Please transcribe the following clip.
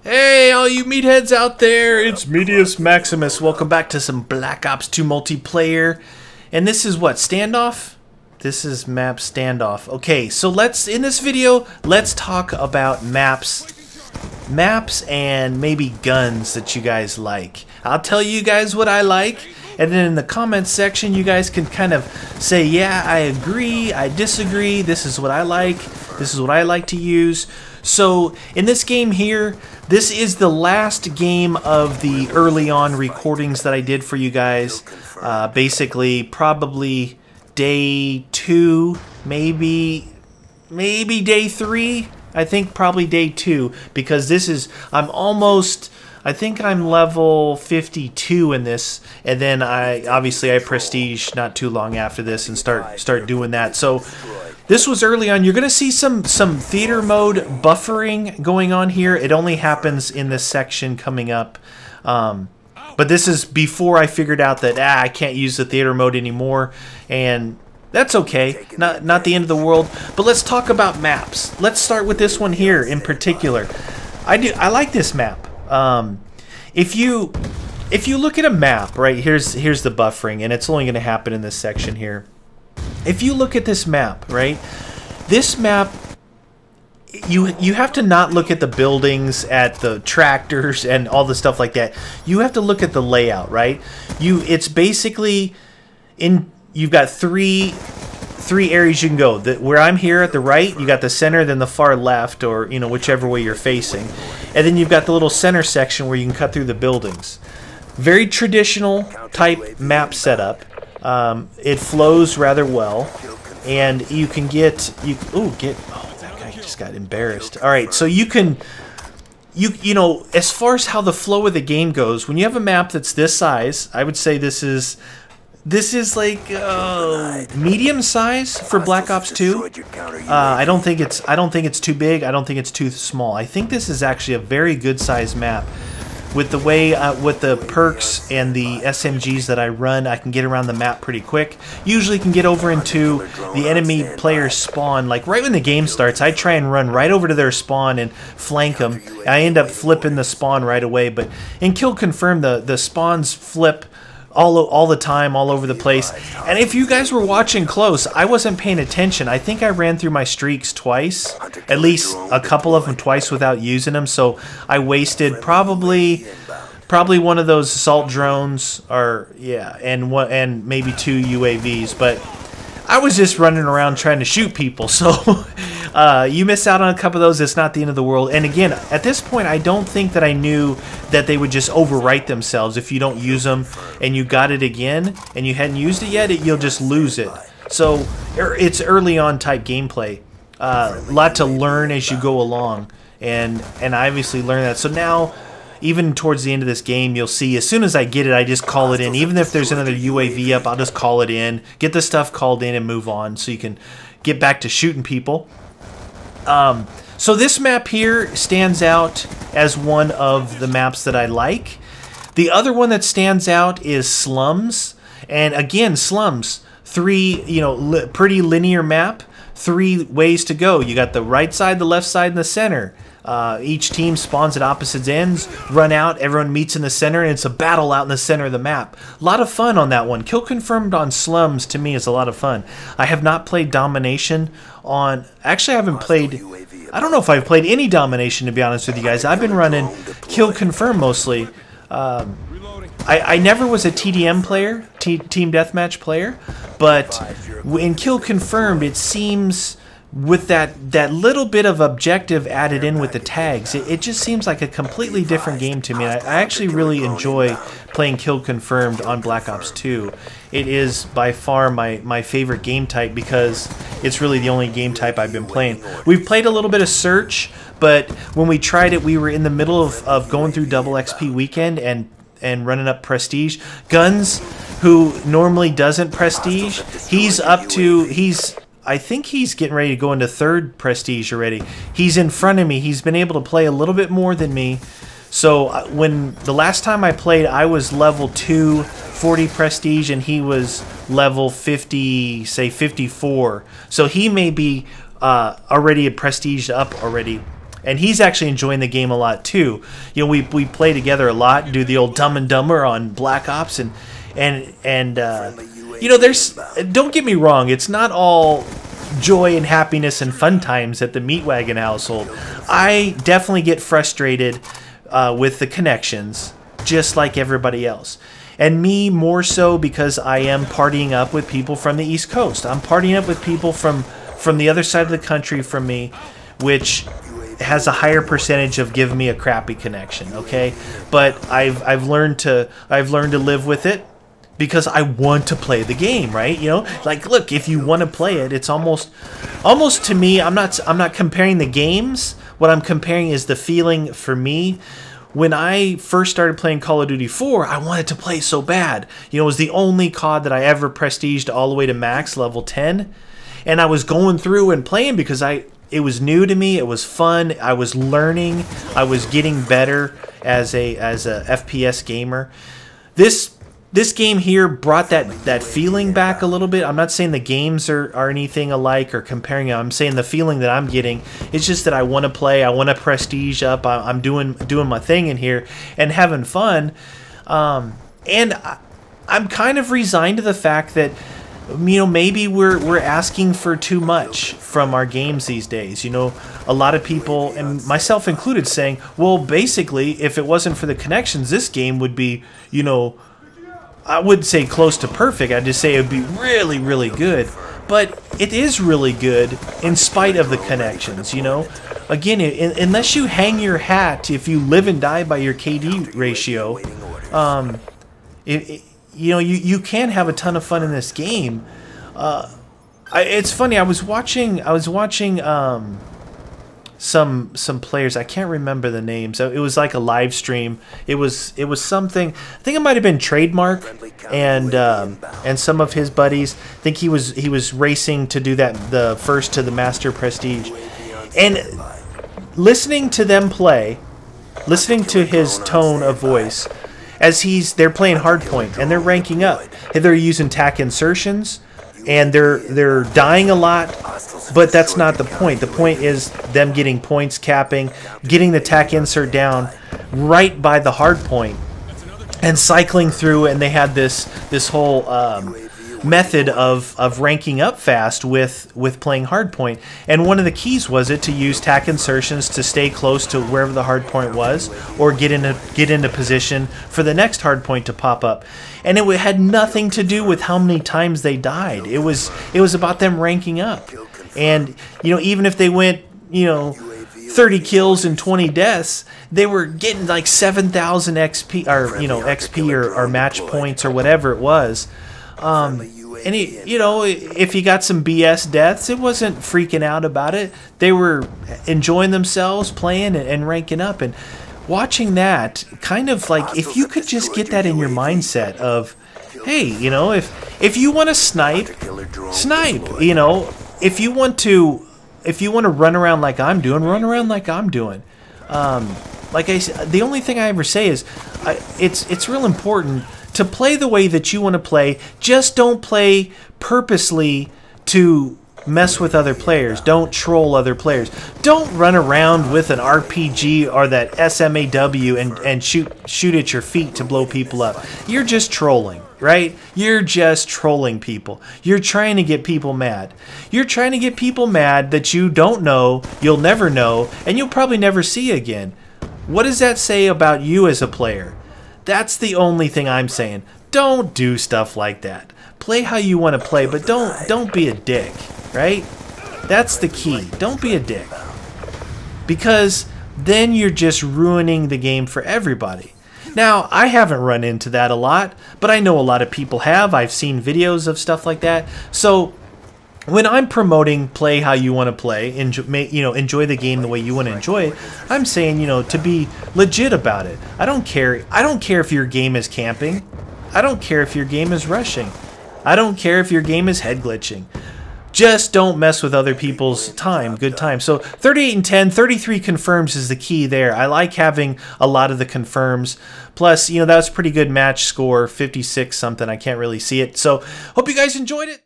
Hey, all you meatheads out there, it's Meatius Maximus. Welcome back to some Black Ops 2 multiplayer. And this is what, Standoff? This is map Standoff. Okay, so in this video, let's talk about maps and maybe guns that you guys like. I'll tell you guys what I like, and then in the comments section, you guys can kind of say, yeah, I agree, I disagree, this is what I like, this is what I like to use. So in this game here, this is the last game of the early on recordings that I did for you guys. Basically, probably day 2, maybe day 3. I think probably day 2, because this is, I think I'm level 52 in this, and then obviously I prestige not too long after this and start doing that. So this was early on. You're gonna see some theater mode buffering going on here. It only happens in this section coming up, but this is before I figured out that I can't use the theater mode anymore, and that's okay. Not the end of the world. But let's talk about maps. Let's start with this one here in particular. I like this map. If you look at a map, right, here's the buffering, and it's only going to happen in this section here. If you look at this map, right, this map, you have to not look at the buildings, at the tractors, and all the stuff like that. You have to look at the layout, right? It's basically you've got three areas you can go. Where I'm here at the right, you got the center, then the far left, or whichever way you're facing, and then you've got the little center section where you can cut through the buildings. Very traditional type map setup. It flows rather well, and you can oh, that guy just got embarrassed. All right, so you can as far as how the flow of the game goes, when you have a map that's this size, I would say this is like medium size for Black Ops 2. I don't think it's too big. I don't think it's too small. I think this is actually a very good size map. With the way with the perks and the SMGs that I run, I can get around the map pretty quick. Usually can get over into the enemy player's spawn. Like right when the game starts, I try and run right over to their spawn and flank them. I end up flipping the spawn right away. But in Kill Confirm, the spawns flip all the time, all over the place. And if you guys were watching close, I wasn't paying attention. I think I ran through my streaks twice, at least a couple of them twice without using them. So I wasted probably one of those assault drones, or yeah, and maybe 2 UAVs. But I was just running around trying to shoot people. So you miss out on a couple of those. It's not the end of the world. And again, at this point, I don't think that I knew that they would just overwrite themselves if you don't use them and you got it again and you hadn't used it yet. You'll just lose it. So it's early on type gameplay. A lot to learn as you go along, and I obviously learned that. So now, even towards the end of this game, you'll see as soon as I get it, I just call it in. Even if there's another UAV up, I'll just call it in, get the stuff called in, and move on so you can get back to shooting people. So this map here stands out as one of the maps that I like. The other one that stands out is Slums. And again, Slums, pretty linear map, 3 ways to go. You got the right side, the left side, and the center. Each team spawns at opposite ends, run out, everyone meets in the center, and it's a battle out in the center of the map. A lot of fun on that one. Kill Confirmed on Slums, to me, is a lot of fun. I have not played Domination on... Actually, I haven't played... I don't know if I've played any Domination, to be honest with you guys. I've been running Kill Confirmed mostly. I never was a TDM player, Team Deathmatch player, but in Kill Confirmed, it seems... with that little bit of objective added in with the tags, it just seems like a completely different game to me. I actually really enjoy playing Kill Confirmed on Black Ops 2. It is by far my favorite game type because it's really the only game type I've been playing. We've played a little bit of Search, but when we tried it, we were in the middle of going through double XP weekend and running up Prestige. Guns, who normally doesn't Prestige, I think he's getting ready to go into 3rd Prestige already. He's in front of me. He's been able to play a little bit more than me. So when the last time I played, I was level 2, 40 Prestige, and he was level 50, say 54. So he may be already a Prestige up already. and he's actually enjoying the game a lot too. You know, we play together a lot, do the old Dumb and Dumber on Black Ops, and you know, don't get me wrong, it's not all joy and happiness and fun times at the Meat Wagon household. I definitely get frustrated with the connections, just like everybody else. And me more so because I am partying up with people from the East Coast. I'm partying up with people from the other side of the country from me, which has a higher percentage of giving me a crappy connection, okay? But I've learned to live with it because I want to play the game, right? You know, like, look, if you want to play it, it's almost to me, I'm not comparing the games. What I'm comparing is the feeling for me. When I first started playing Call of Duty 4, I wanted to play so bad. You know, it was the only COD that I ever prestiged all the way to max, level 10. And I was going through and playing because it was new to me, it was fun, I was learning, I was getting better as a FPS gamer. This game here brought that feeling back a little bit. I'm not saying the games are anything alike or comparing them. I'm saying the feeling that I'm getting. It's just that I want to play. I want to prestige up. I'm doing my thing in here and having fun. And I'm kind of resigned to the fact that, you know, maybe we're asking for too much from our games these days. You know, a lot of people, and myself included, saying, well, basically, if it wasn't for the connections, this game would be, you know, I wouldn't say close to perfect. I'd just say it would be really, really good. But it is really good in spite of the connections, you know. Again, unless you hang your hat, if you live and die by your KD ratio, you know, you can have a ton of fun in this game. It's funny. I was watching some players. I can't remember the names. It was like a live stream. It was something. I think it might have been Trademark and some of his buddies. I think he was racing to do that, the first to the Master Prestige, and listening to them play, listening to his tone of voice as they're playing hardpoint and they're ranking up. They're using tack insertions and they're dying a lot, but that's not the point. The point is them getting points, capping, getting the tack insert down right by the hard point and cycling through, and they had this whole method of ranking up fast with playing hardpoint. And one of the keys was to use tack insertions to stay close to wherever the hardpoint was, or get into position for the next hardpoint to pop up. And it had nothing to do with how many times they died. It was about them ranking up. And you know, even if they went, you know, 30 kills and 20 deaths, they were getting like 7,000 XP, or you know, XP or match points or whatever it was. And you know, if you got some BS deaths, it wasn't freaking out about it. They were enjoying themselves, playing and ranking up. And watching that, kind of like, if you could just get that in your mindset of, hey, you know, if you want to snipe, you know, if you want to run around like I'm doing, run around like I'm doing. Like I said, the only thing I ever say is, it's real important to play the way that you want to play. Just don't play purposely to mess with other players. Don't troll other players. Don't run around with an RPG or that SMAW and shoot at your feet to blow people up. You're just trolling, right? You're just trolling people. You're trying to get people mad. You're trying to get people mad that you don't know, you'll never know, and you'll probably never see again. What does that say about you as a player? That's the only thing I'm saying. Don't do stuff like that. Play how you want to play, but don't be a dick, right? That's the key. Don't be a dick. Because then you're just ruining the game for everybody. Now, I haven't run into that a lot, but I know a lot of people have. I've seen videos of stuff like that. So when I'm promoting play how you want to play, enjoy the game the way you want to enjoy it, I'm saying, you know, to be legit about it. I don't care if your game is camping. I don't care if your game is rushing. I don't care if your game is head glitching. Just don't mess with other people's time, good time. So 38 and 10, 33 confirms is the key there. I like having a lot of the confirms. Plus, you know, that was a pretty good match score, 56 something. I can't really see it. So hope you guys enjoyed it.